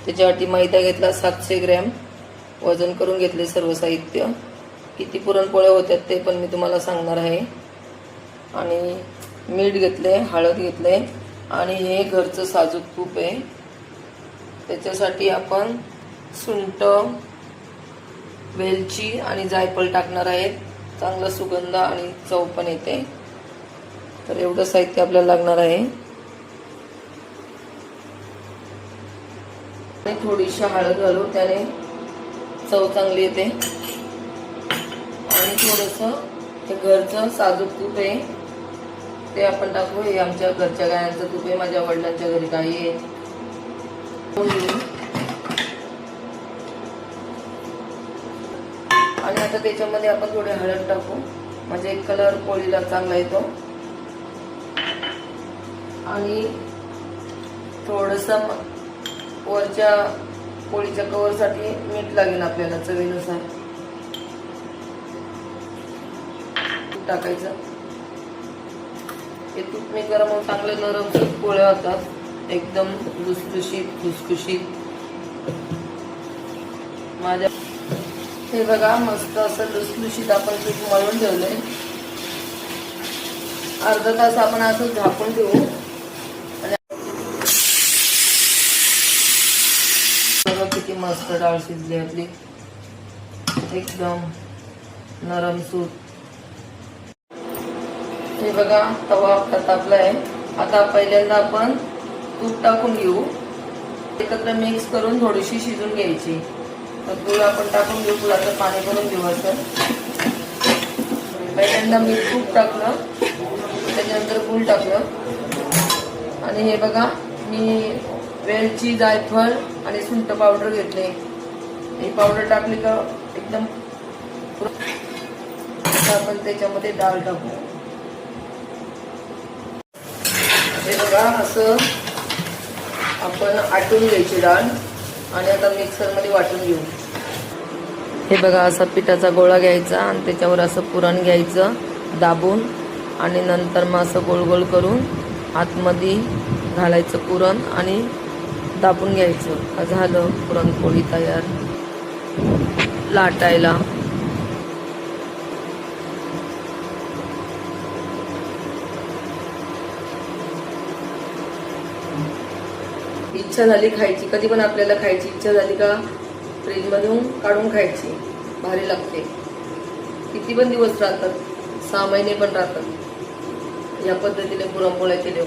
त्याच्यासाठी मैदा घेतला 700 ग्रॅम, वजन करून घेतले सर्व साहित्य. किती पुरणपोळ्या होत्यात ते पण मी तुम्हाला सांगणार आहे. आणि मीठ घेतले, हळद घेतले आणि हे घरचं साजूक तूप आहे. त्याच्यासाठी आपण सुंठ, वेलची आणि जायफळ टाकणार आहेत. चांगला सुगंध आणि चव पण येते. तर एवढं साहित्य आपल्याला लागणार आहे. आणि थोडीशी हळद घालू, त्याने चव चांगली येते. आणि थोडंसं हे घरचं साजूक तूप आहे ते आपण टाकू. हे आमच्या घरच्या गायांचं तूप आहे, माझ्या वडिलांच्या घरी गाई आहे. आणि आता त्याच्यामध्ये आपण थोडी हळद टाकू, म्हणजे कलर पोळीला चांगला येतो. आणि थोडंसं वरच्या पोळीच्या कवरसाठी मीठ लागेल आपल्याला चवीनुसार. तूप टाकायचं. हे तूप मी गरम होऊन चांगले नरम पोळ्या होतात, एकदम लुसलुशीत खुसखुशीत. माझ्या हे बघा मस्त असं लुसलुशीत आपण पीठ मळून ठेवलंय. अर्धा तास आपण असं झाकून ठेवू. आणि किती मस्त डाळ शिजली आपली, एकदम नरम सूत. हे बघा तवा आपला तापला आहे. आता पहिल्यांदा आपण तूप टाकून घेऊ, एकत्र मिक्स करून थोडीशी शिजून घ्यायची. तर गुळ आपण टाकून घेऊ, गुळाचं पाणी करून घेऊ. असं पहिल्यांदा मी तूप टाकलं, त्याच्यानंतर गुळ टाकलं. आणि हे बघा मी वेलची, जायफळ आणि सुंठ पावडर घेतले. ही पावडर टाकली का एकदम. आपण त्याच्यामध्ये डाळ टाकू. हे बघा असं आपण आटून घ्यायची डाळ आणि आता मिक्सरमध्ये वाटून घेऊ. हे बघा असा पिठाचा गोळा घ्यायचा आणि त्याच्यावर असं पुरण घ्यायचं दाबून. आणि नंतर मग असं गोल गोल करून आतमध्ये घालायचं पुरण आणि दाबून घ्यायचं. झालं पुरणपोळी तयार लाटायला. इच्छा झाली खायची, कधी पण आपल्याला खायची इच्छा झाली का फ्रीजमधून काढून खायची, भारी लागते. किती पण दिवस राहतात, 6 महिने पण राहतात. या पद्धतीने पुरणपोळ्या केल्या.